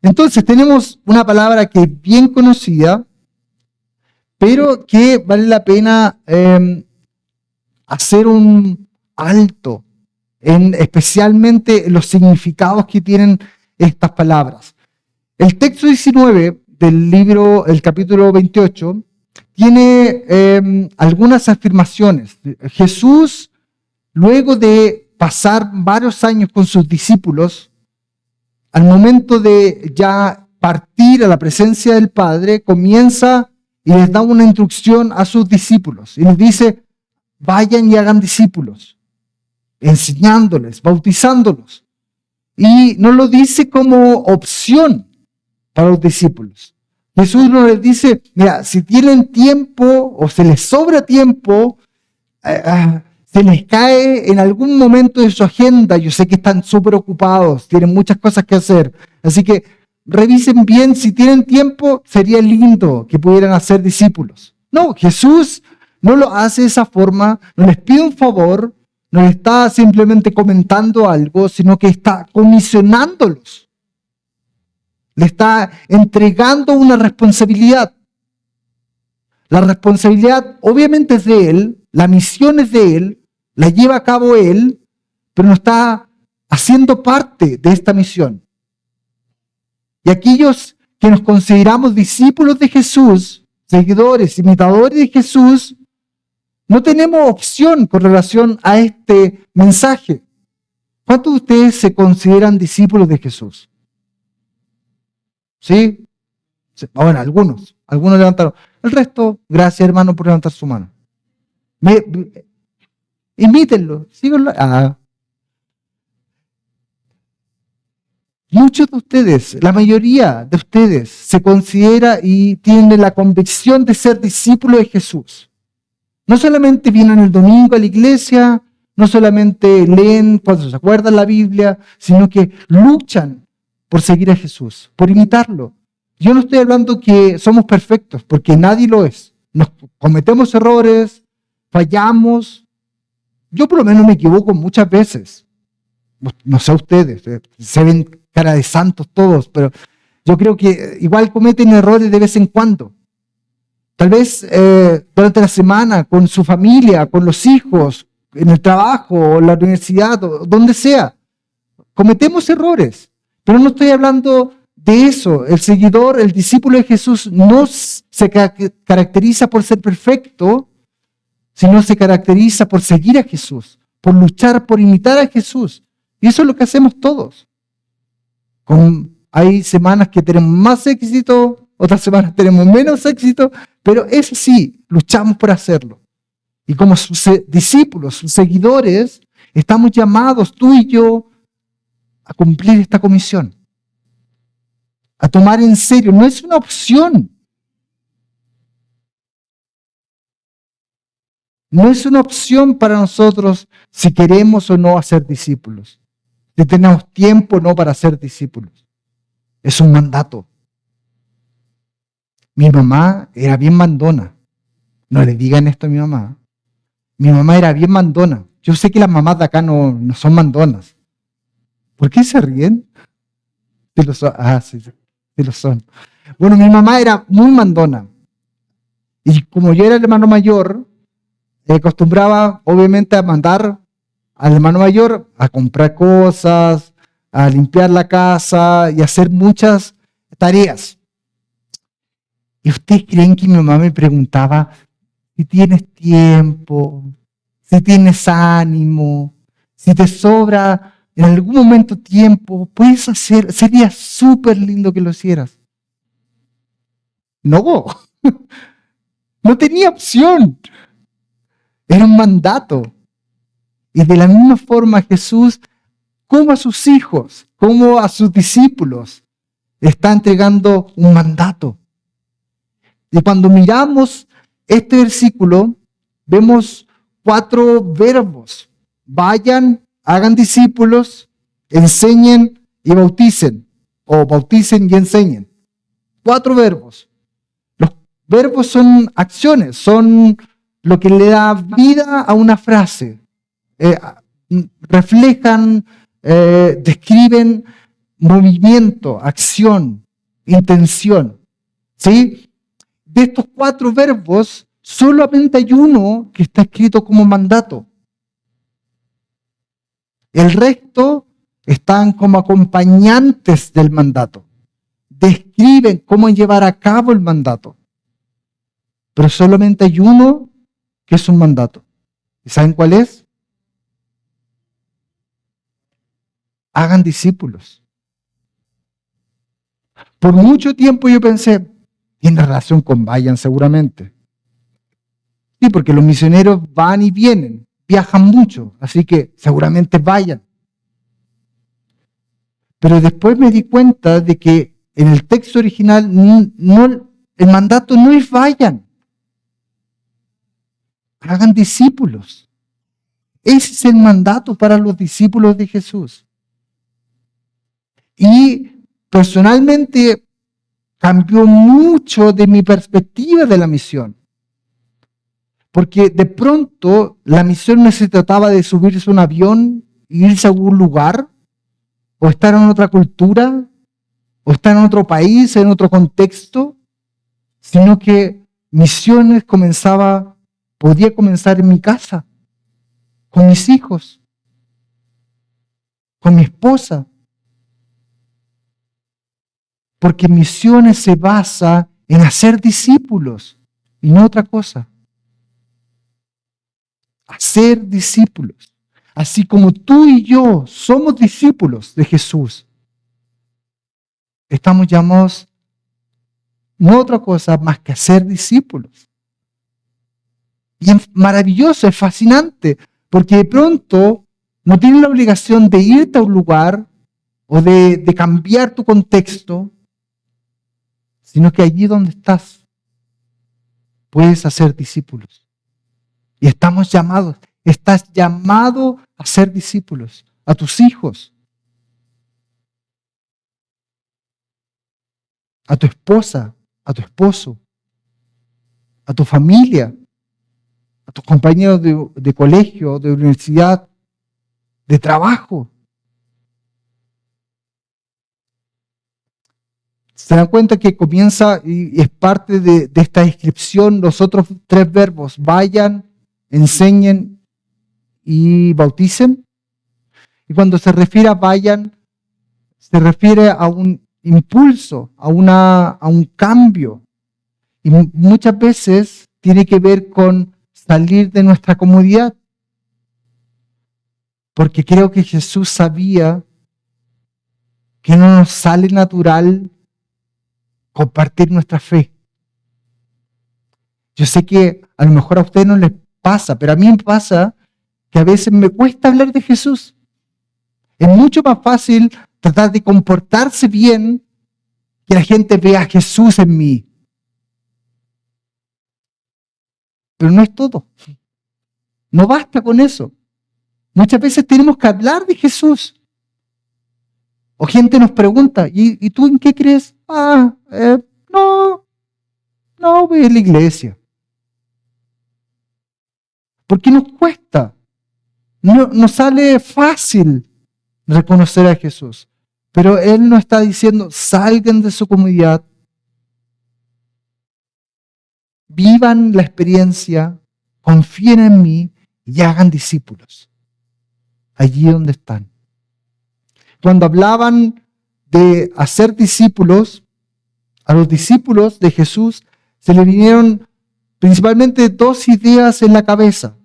Entonces tenemos una palabra que es bien conocida, pero que vale la pena hacer un alto, especialmente en los significados que tienen estas palabras. El texto 19 del libro, el capítulo 28, tiene algunas afirmaciones. Jesús, luego de pasar varios años con sus discípulos, al momento de ya partir a la presencia del Padre, comienza y les da una instrucción a sus discípulos. Y les dice, vayan y hagan discípulos, enseñándoles, bautizándolos. Y no lo dice como opción para los discípulos. Jesús no les dice, mira, si tienen tiempo o se les sobra tiempo, se les cae en algún momento de su agenda. Yo sé que están súper ocupados, tienen muchas cosas que hacer. Así que revisen bien, si tienen tiempo, sería lindo que pudieran hacer discípulos. No, Jesús no lo hace de esa forma, no les pide un favor, no le está simplemente comentando algo, sino que está comisionándolos. Le está entregando una responsabilidad. La responsabilidad obviamente es de Él, la misión es de Él, la lleva a cabo Él, pero no está haciendo parte de esta misión. Y aquellos que nos consideramos discípulos de Jesús, seguidores, imitadores de Jesús, no tenemos opción con relación a este mensaje. ¿Cuántos de ustedes se consideran discípulos de Jesús? ¿Sí? Bueno, algunos levantaron. El resto, gracias hermano por levantar su mano. Imítenlo, síganlo. Muchos de ustedes, la mayoría de ustedes, se considera y tienen la convicción de ser discípulos de Jesús. No solamente vienen el domingo a la iglesia, no solamente leen cuando se acuerdan la Biblia, sino que luchan por seguir a Jesús, por imitarlo. Yo no estoy hablando que somos perfectos, porque nadie lo es. Nos cometemos errores, fallamos. Yo por lo menos me equivoco muchas veces. No sé ustedes, se ven cara de santos todos, pero yo creo que igual cometen errores de vez en cuando. Tal vez durante la semana, con su familia, con los hijos, en el trabajo, o en la universidad, o donde sea. Cometemos errores, pero no estoy hablando de eso. El seguidor, el discípulo de Jesús no se caracteriza por ser perfecto, sino se caracteriza por seguir a Jesús, por luchar, por imitar a Jesús. Y eso es lo que hacemos todos. Hay semanas que tenemos más éxito, otras semanas tenemos menos éxito, pero eso sí, luchamos por hacerlo. Y como sus discípulos, sus seguidores, estamos llamados, tú y yo, a cumplir esta comisión. A tomar en serio, no es una opción. No es una opción para nosotros si queremos o no hacer discípulos. Si tenemos tiempo o no para ser discípulos. Es un mandato. Mi mamá era bien mandona. No le digan esto a mi mamá. Mi mamá era bien mandona. Yo sé que las mamás de acá no son mandonas. ¿Por qué se ríen? Sí lo son. Sí lo son. Bueno, mi mamá era muy mandona. Y como yo era el hermano mayor, acostumbraba obviamente a mandar al hermano mayor a comprar cosas, a limpiar la casa y a hacer muchas tareas. ¿Y ustedes creen que mi mamá me preguntaba si tienes tiempo, si tienes ánimo, si te sobra en algún momento tiempo, puedes hacer? Sería súper lindo que lo hicieras. No, no tenía opción. Era un mandato. Y de la misma forma Jesús, como a sus hijos, como a sus discípulos, está entregando un mandato. Y cuando miramos este versículo, vemos 4 verbos. Vayan, hagan discípulos, enseñen y bauticen. O bauticen y enseñen. 4 verbos. Los verbos son acciones, son lo que le da vida a una frase. Reflejan, describen movimiento, acción, intención. ¿Sí? De estos 4 verbos, solamente hay uno que está escrito como mandato. El resto están como acompañantes del mandato. Describen cómo llevar a cabo el mandato. Pero solamente hay uno que es un mandato. ¿Y saben cuál es? Hagan discípulos. Por mucho tiempo yo pensé, tiene relación con vayan seguramente. Sí, porque los misioneros van y vienen, viajan mucho, así que seguramente vayan. Pero después me di cuenta de que en el texto original el mandato no es vayan, hagan discípulos. Ese es el mandato para los discípulos de Jesús. Y personalmente cambió mucho de mi perspectiva de la misión. Porque de pronto la misión no se trataba de subirse a un avión, irse a algún lugar, o estar en otra cultura, o estar en otro país, en otro contexto, sino que misiones podía comenzar en mi casa, con mis hijos, con mi esposa. Porque misiones se basa en hacer discípulos y no otra cosa. Hacer discípulos. Así como tú y yo somos discípulos de Jesús, estamos llamados no a otra cosa más que a ser discípulos. Y es maravilloso, es fascinante, porque de pronto no tienes la obligación de irte a un lugar o de cambiar tu contexto, sino que allí donde estás puedes hacer discípulos. Y estás llamado a ser discípulos, a tus hijos, a tu esposa, a tu esposo, a tu familia, a tus compañeros de colegio, de universidad, de trabajo. Se dan cuenta que comienza y es parte de esta descripción los otros 3 verbos: vayan, enseñen y bauticen. Y cuando se refiere a vayan, se refiere a un impulso, a un cambio. Y muchas veces tiene que ver con salir de nuestra comodidad. Porque creo que Jesús sabía que no nos sale natural compartir nuestra fe. Yo sé que a lo mejor a ustedes no les pasa, pero a mí me pasa que a veces me cuesta hablar de Jesús. Es mucho más fácil tratar de comportarse bien, que la gente vea a Jesús en mí. Pero no es todo. No basta con eso. Muchas veces tenemos que hablar de Jesús. O gente nos pregunta, ¿y tú en qué crees? No voy a la iglesia. Porque nos cuesta. No nos sale fácil reconocer a Jesús. Pero Él nos está diciendo, salgan de su comodidad, vivan la experiencia, confíen en mí y hagan discípulos. Allí donde están. Cuando hablaban de hacer discípulos, a los discípulos de Jesús se le vinieron principalmente 2 ideas en la cabeza.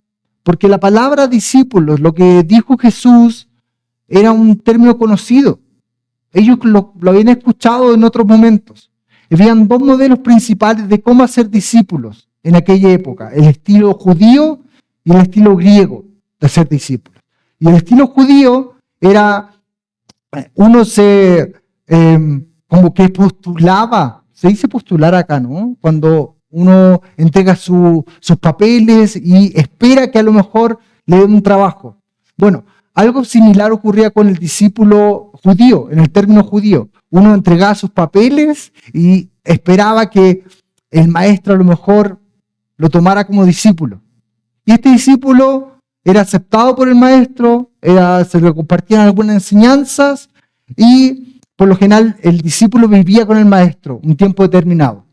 Porque la palabra discípulos, lo que dijo Jesús, era un término conocido. Ellos lo habían escuchado en otros momentos. Habían 2 modelos principales de cómo hacer discípulos en aquella época: el estilo judío y el estilo griego de ser discípulos. Y el estilo judío era, uno como que postulaba, se dice postular acá, ¿no? Cuando uno entrega sus papeles y espera que a lo mejor le den un trabajo. Bueno, algo similar ocurría con el discípulo judío, en el término judío. Uno entregaba sus papeles y esperaba que el maestro a lo mejor lo tomara como discípulo. Y este discípulo era aceptado por el maestro, se le compartían algunas enseñanzas y por lo general, el discípulo vivía con el maestro un tiempo determinado.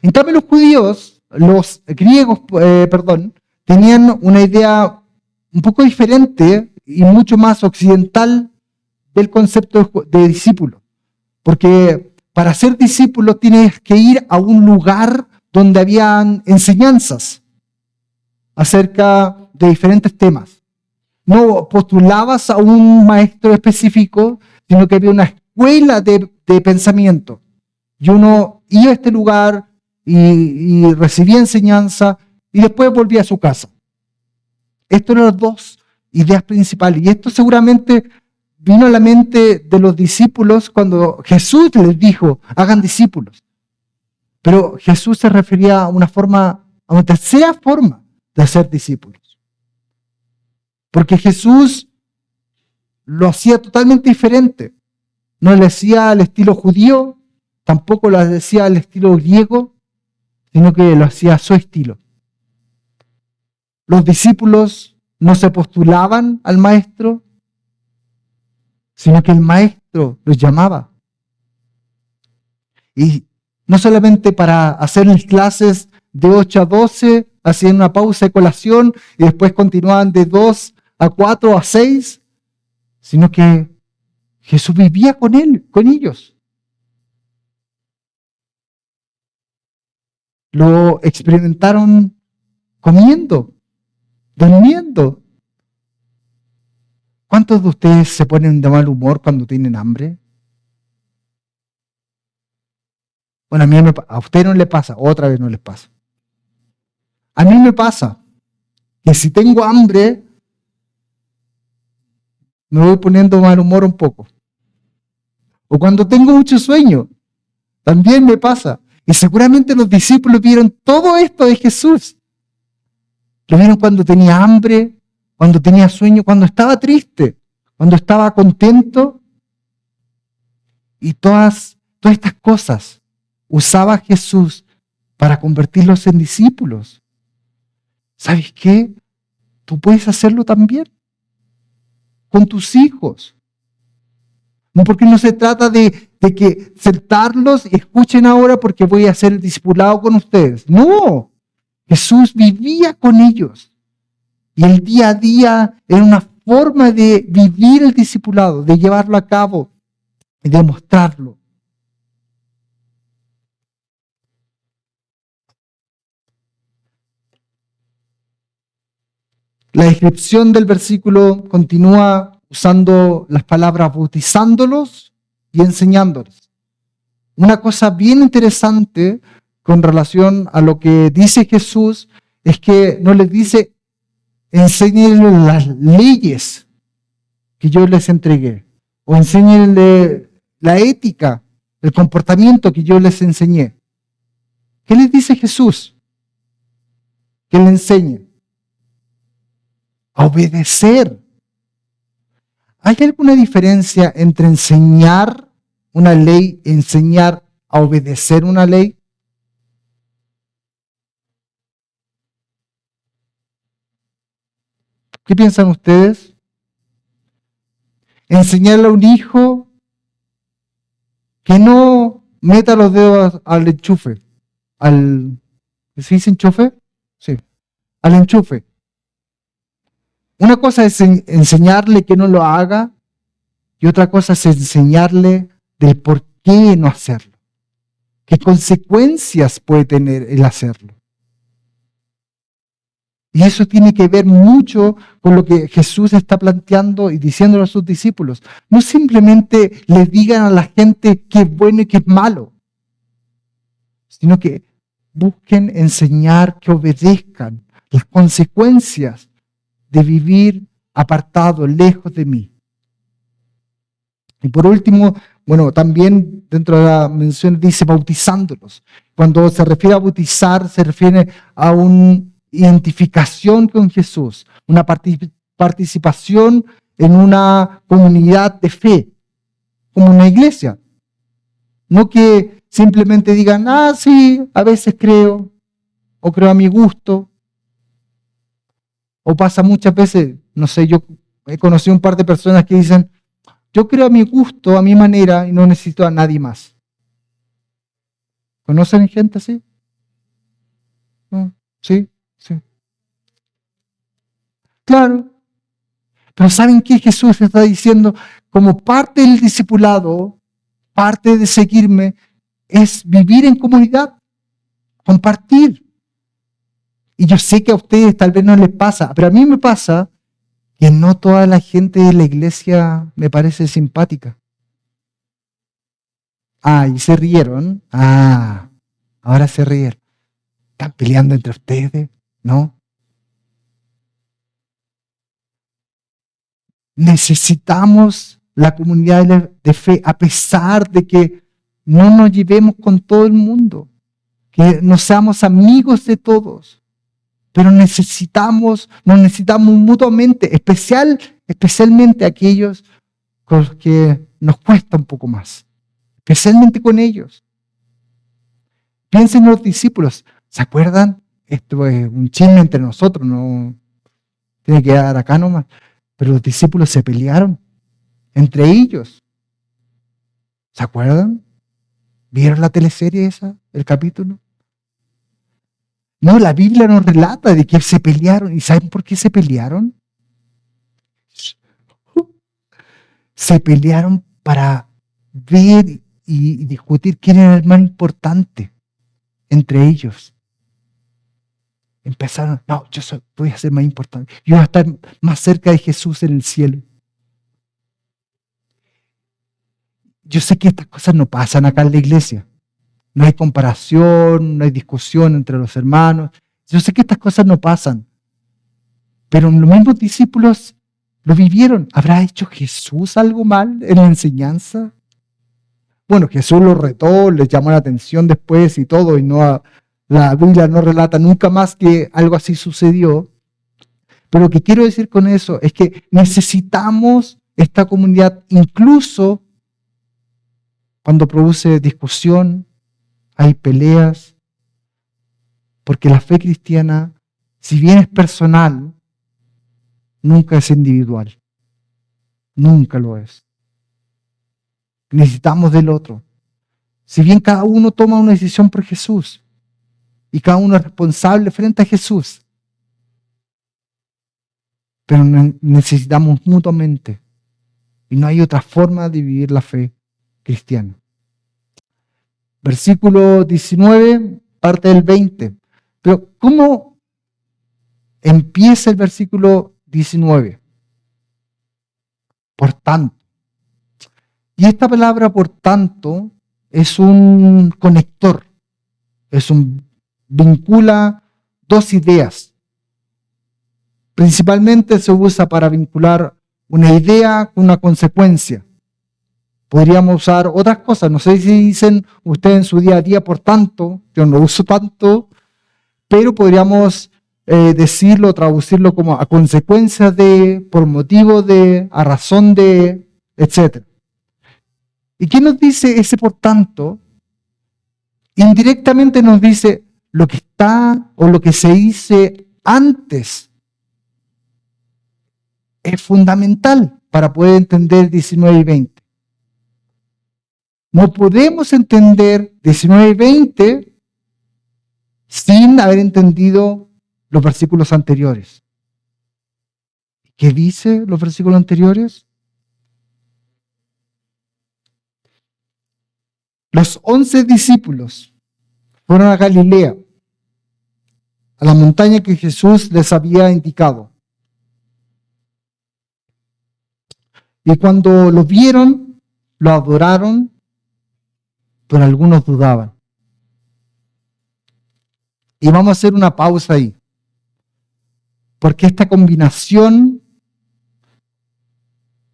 En cambio, los griegos, tenían una idea un poco diferente y mucho más occidental del concepto de discípulo. Porque para ser discípulo tienes que ir a un lugar donde habían enseñanzas acerca de diferentes temas. No postulabas a un maestro específico, sino que había una escuela de pensamiento. Y uno iba a este lugar y recibía enseñanza y después volvía a su casa. Estas eran las dos ideas principales. Y esto seguramente vino a la mente de los discípulos cuando Jesús les dijo, hagan discípulos. Pero Jesús se refería a una tercera forma de hacer discípulos. Porque Jesús lo hacía totalmente diferente. No lo hacía al estilo judío, tampoco lo hacía al estilo griego, sino que lo hacía a su estilo. Los discípulos no se postulaban al maestro, sino que el maestro los llamaba. Y no solamente para hacer las clases de 8 a 12, hacían una pausa de colación y después continuaban de 2 a 4 a 6, sino que Jesús vivía con ellos. Lo experimentaron comiendo, durmiendo. ¿Cuántos de ustedes se ponen de mal humor cuando tienen hambre? Bueno, a ustedes no les pasa, otra vez no les pasa. A mí me pasa que si tengo hambre, me voy poniendo de mal humor un poco. O cuando tengo mucho sueño, también me pasa. Y seguramente los discípulos vieron todo esto de Jesús. Lo vieron cuando tenía hambre, cuando tenía sueño, cuando estaba triste, cuando estaba contento. Y todas estas cosas usaba Jesús para convertirlos en discípulos. ¿Sabes qué? Tú puedes hacerlo también con tus hijos. No, porque no se trata de que sentarlos y escuchen ahora porque voy a hacer el discipulado con ustedes. No, Jesús vivía con ellos. Y el día a día era una forma de vivir el discipulado, de llevarlo a cabo y de mostrarlo. La descripción del versículo continúa usando las palabras bautizándolos y enseñándolos. Una cosa bien interesante con relación a lo que dice Jesús es que no les dice enséñenles las leyes que yo les entregué o enséñenles la ética, el comportamiento que yo les enseñé. ¿Qué les dice Jesús? Que le enseñe a obedecer. ¿Hay alguna diferencia entre enseñar una ley y enseñar a obedecer una ley? ¿Qué piensan ustedes? Enseñarle a un hijo que no meta los dedos al enchufe, ¿se dice enchufe? Sí, al enchufe. Una cosa es enseñarle que no lo haga y otra cosa es enseñarle del por qué no hacerlo. ¿Qué consecuencias puede tener el hacerlo? Y eso tiene que ver mucho con lo que Jesús está planteando y diciéndole a sus discípulos. No simplemente les digan a la gente qué es bueno y qué es malo, sino que busquen enseñar que obedezcan las consecuencias de vivir apartado, lejos de mí. Y por último, también dentro de la mención dice bautizándolos. Cuando se refiere a bautizar, se refiere a una identificación con Jesús, una participación en una comunidad de fe, como una iglesia. No que simplemente digan, sí, a veces creo, o creo a mi gusto. O pasa muchas veces, no sé, yo he conocido un par de personas que dicen, Yo creo a mi gusto, a mi manera, y no necesito a nadie más. ¿Conocen gente así? ¿No? Sí, sí. Claro. Pero ¿saben qué? Jesús está diciendo, como parte del discipulado, parte de seguirme, es vivir en comunidad, compartir. Y yo sé que a ustedes tal vez no les pasa, pero a mí me pasa que no toda la gente de la iglesia me parece simpática. Ah, y se rieron. Ah, ahora se rieron. ¿Están peleando entre ustedes? ¿No? Necesitamos la comunidad de fe, a pesar de que no nos llevemos con todo el mundo, que no seamos amigos de todos, pero nos necesitamos mutuamente, especialmente aquellos con los que nos cuesta un poco más, especialmente con ellos. Piensen en los discípulos, ¿se acuerdan? Esto es un chisme entre nosotros, no tiene que quedar acá nomás, pero los discípulos se pelearon entre ellos. ¿Se acuerdan? ¿Vieron la teleserie esa, el capítulo? No, la Biblia nos relata de que se pelearon. ¿Y saben por qué se pelearon? Se pelearon para ver y discutir quién era el más importante entre ellos. Empezaron, no, voy a ser más importante. Yo voy a estar más cerca de Jesús en el cielo. Yo sé que estas cosas no pasan acá en la iglesia. No hay comparación, no hay discusión entre los hermanos. Yo sé que estas cosas no pasan. Pero los mismos discípulos lo vivieron. ¿Habrá hecho Jesús algo mal en la enseñanza? Bueno, Jesús los retó, les llamó la atención después y todo, y la Biblia no relata nunca más que algo así sucedió. Pero lo que quiero decir con eso es que necesitamos esta comunidad, incluso cuando produce discusión, hay peleas, porque la fe cristiana, si bien es personal, nunca es individual. Nunca lo es. Necesitamos del otro. Si bien cada uno toma una decisión por Jesús y cada uno es responsable frente a Jesús, pero necesitamos mutuamente. Y no hay otra forma de vivir la fe cristiana. Versículo 19, parte del 20. Pero ¿cómo empieza el versículo 19? Por tanto. Y esta palabra por tanto es un conector. Vincula dos ideas. Principalmente se usa para vincular una idea con una consecuencia. Podríamos usar otras cosas. No sé si dicen ustedes en su día a día por tanto. Yo no uso tanto. Pero podríamos decirlo, traducirlo como a consecuencia de, por motivo de, a razón de, etc. ¿Y qué nos dice ese por tanto? Indirectamente nos dice lo que está o lo que se dice antes. Es fundamental para poder entender 19 y 20. No podemos entender 19 y 20 sin haber entendido los versículos anteriores. ¿Qué dice los versículos anteriores? Los 11 discípulos fueron a Galilea, a la montaña que Jesús les había indicado. Y cuando lo vieron, lo adoraron, pero algunos dudaban. Y vamos a hacer una pausa ahí. Porque esta combinación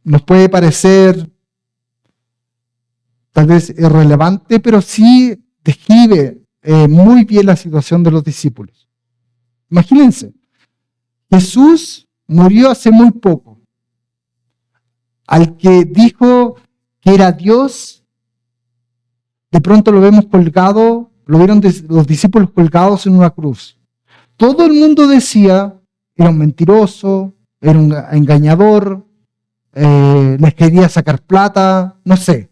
nos puede parecer tal vez irrelevante, pero sí describe muy bien la situación de los discípulos. Imagínense, Jesús murió hace muy poco. Al que dijo que era Dios, de pronto lo vemos colgado, lo vieron los discípulos colgados en una cruz. Todo el mundo decía, era un mentiroso, era un engañador, les quería sacar plata, no sé.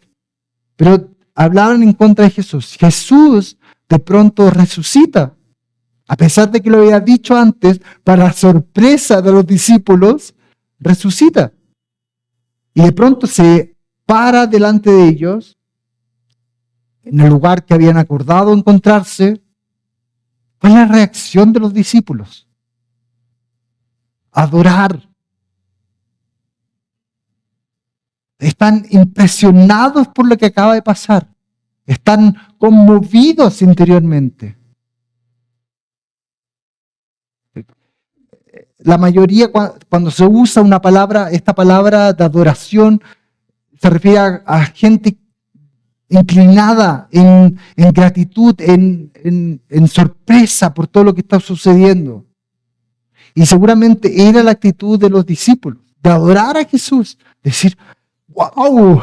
Pero hablaban en contra de Jesús. Jesús de pronto resucita. A pesar de que lo había dicho antes, para sorpresa de los discípulos, resucita. Y de pronto se para delante de ellos, en el lugar que habían acordado encontrarse. ¿Cuál es la reacción de los discípulos? Adorar. Están impresionados por lo que acaba de pasar. Están conmovidos interiormente. La mayoría, cuando se usa una palabra, esta palabra de adoración, se refiere a gente inclinada en gratitud, en sorpresa por todo lo que está sucediendo. Y seguramente era la actitud de los discípulos, de adorar a Jesús, decir, wow,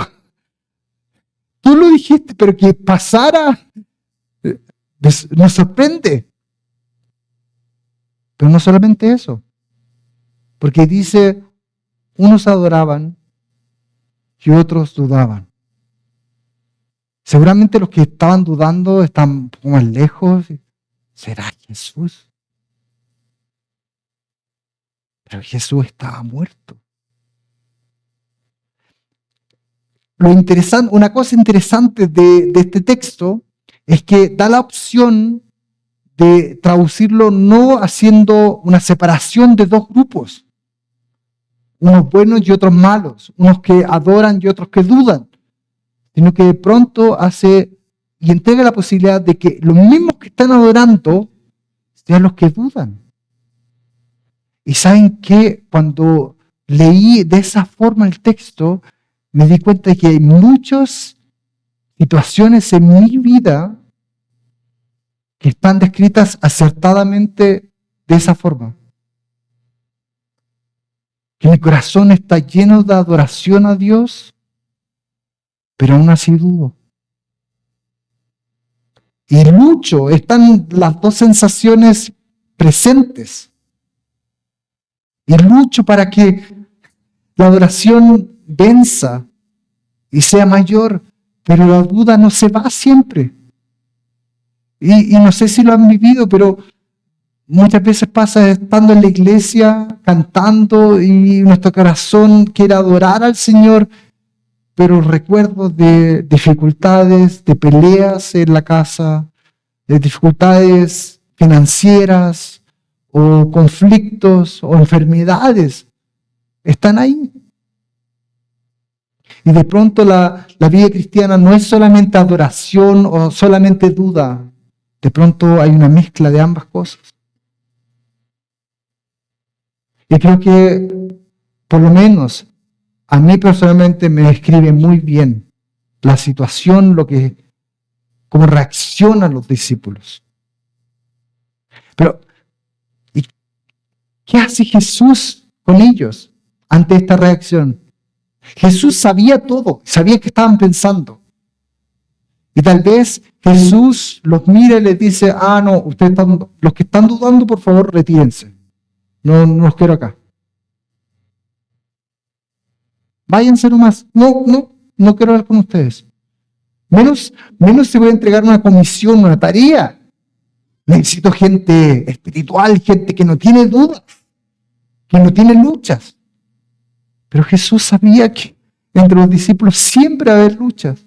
tú lo dijiste, pero que pasara, nos sorprende. Pero no solamente eso, porque dice, unos adoraban y otros dudaban. Seguramente los que estaban dudando están un poco más lejos. ¿Será Jesús? Pero Jesús estaba muerto. Una cosa interesante de este texto es que da la opción de traducirlo no haciendo una separación de dos grupos, unos buenos y otros malos, unos que adoran y otros que dudan, sino que de pronto hace y entrega la posibilidad de que los mismos que están adorando sean los que dudan. Y saben que cuando leí de esa forma el texto, me di cuenta de que hay muchas situaciones en mi vida que están descritas acertadamente de esa forma. Que mi corazón está lleno de adoración a Dios, pero aún así dudo. Y lucho, están las dos sensaciones presentes. Y lucho para que la adoración venza y sea mayor, pero la duda no se va siempre. Y no sé si lo han vivido, pero muchas veces pasa estando en la iglesia, cantando, y nuestro corazón quiere adorar al Señor, pero recuerdo de dificultades, de peleas en la casa, de dificultades financieras, o conflictos, o enfermedades, están ahí. Y de pronto la vida cristiana no es solamente adoración o solamente duda. De pronto hay una mezcla de ambas cosas. Y creo que, por lo menos, a mí personalmente me describe muy bien la situación, cómo reaccionan los discípulos. Pero, ¿y qué hace Jesús con ellos ante esta reacción? Jesús sabía todo, sabía qué estaban pensando. Y tal vez Jesús los mira y les dice, no, ustedes los que están dudando, por favor, retírense. No los quiero acá. Váyanse nomás. No quiero hablar con ustedes. Menos si voy a entregar una comisión, una tarea. Necesito gente espiritual, gente que no tiene dudas, que no tiene luchas. Pero Jesús sabía que entre los discípulos siempre va a haber luchas.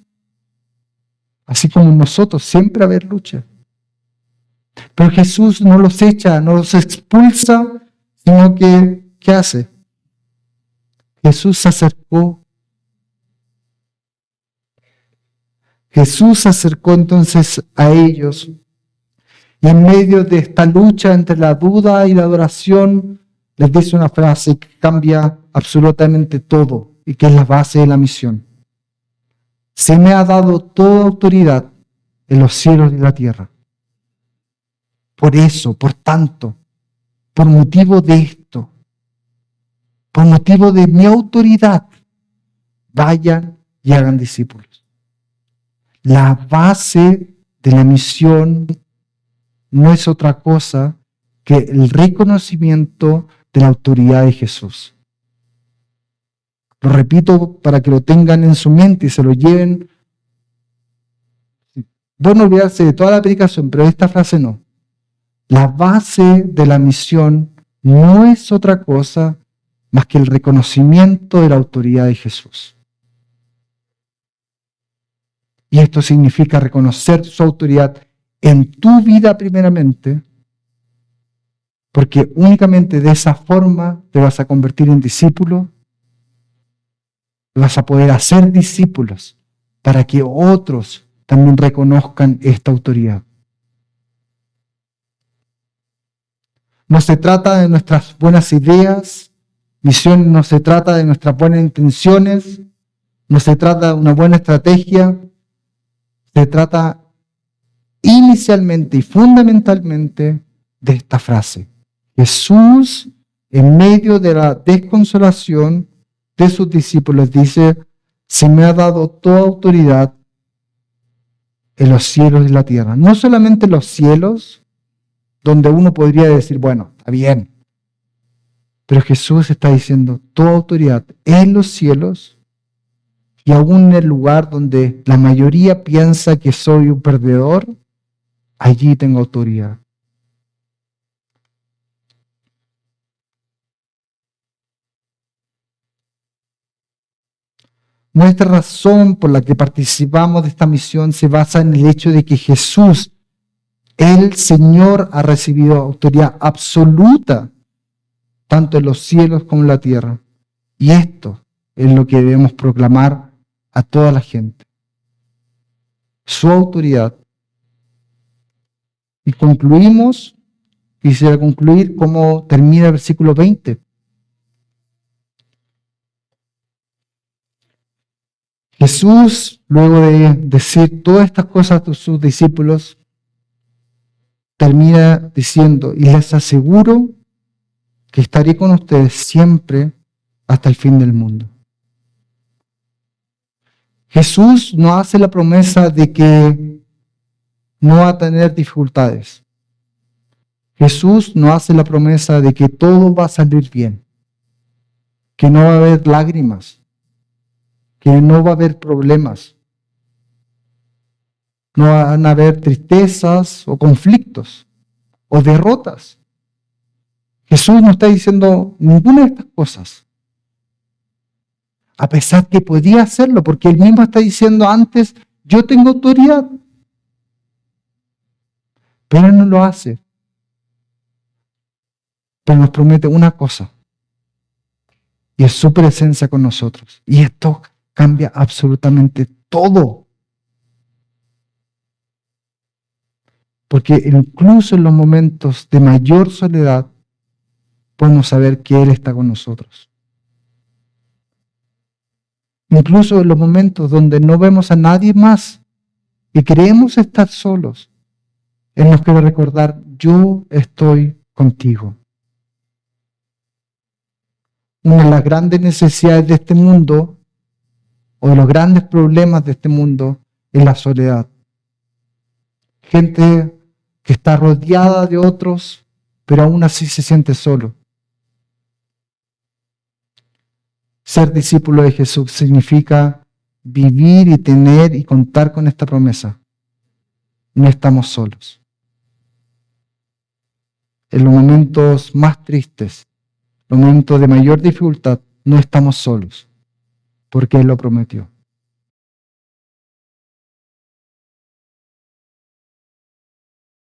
Así como nosotros siempre va a haber luchas. Pero Jesús no los echa, no los expulsa, sino que, ¿qué hace? Jesús se acercó. Jesús se acercó entonces a ellos. Y en medio de esta lucha entre la duda y la adoración, les dice una frase que cambia absolutamente todo y que es la base de la misión. Se me ha dado toda autoridad en los cielos y la tierra. Por eso, por tanto, por motivo de esto, por motivo de mi autoridad, vayan y hagan discípulos. La base de la misión no es otra cosa que el reconocimiento de la autoridad de Jesús. Lo repito para que lo tengan en su mente y se lo lleven. Bueno, olvidarse de toda la predicación, pero esta frase no. La base de la misión no es otra cosa más que el reconocimiento de la autoridad de Jesús. Y esto significa reconocer su autoridad en tu vida primeramente, porque únicamente de esa forma te vas a convertir en discípulo, vas a poder hacer discípulos para que otros también reconozcan esta autoridad. No se trata de nuestras buenas ideas, misión no se trata de nuestras buenas intenciones, no se trata de una buena estrategia, se trata inicialmente y fundamentalmente de esta frase. Jesús, en medio de la desconsolación de sus discípulos, dice: se me ha dado toda autoridad en los cielos y la tierra. No solamente en los cielos, donde uno podría decir, bueno, está bien. Pero Jesús está diciendo, toda autoridad en los cielos y aún en el lugar donde la mayoría piensa que soy un perdedor, allí tengo autoridad. Nuestra razón por la que participamos de esta misión se basa en el hecho de que Jesús, el Señor, ha recibido autoridad absoluta, tanto en los cielos como en la tierra. Y esto es lo que debemos proclamar a toda la gente. Su autoridad. Y quisiera concluir como termina el versículo 20. Jesús, luego de decir todas estas cosas a sus discípulos, termina diciendo, y les aseguro que estaré con ustedes siempre hasta el fin del mundo. Jesús no hace la promesa de que no va a tener dificultades. Jesús no hace la promesa de que todo va a salir bien, que no va a haber lágrimas, que no va a haber problemas, no van a haber tristezas o conflictos o derrotas. Jesús no está diciendo ninguna de estas cosas, a pesar que podía hacerlo, porque él mismo está diciendo antes, yo tengo autoridad, pero no lo hace. Pero nos promete una cosa, y es su presencia con nosotros. Y esto cambia absolutamente todo. Porque incluso en los momentos de mayor soledad, podemos saber que Él está con nosotros. Incluso en los momentos donde no vemos a nadie más y creemos estar solos, Él nos quiere recordar, yo estoy contigo. Una de las grandes necesidades de este mundo, o de los grandes problemas de este mundo, es la soledad. Gente que está rodeada de otros, pero aún así se siente solo. Ser discípulo de Jesús significa vivir y tener y contar con esta promesa. No estamos solos. En los momentos más tristes, los momentos de mayor dificultad, no estamos solos, porque Él lo prometió.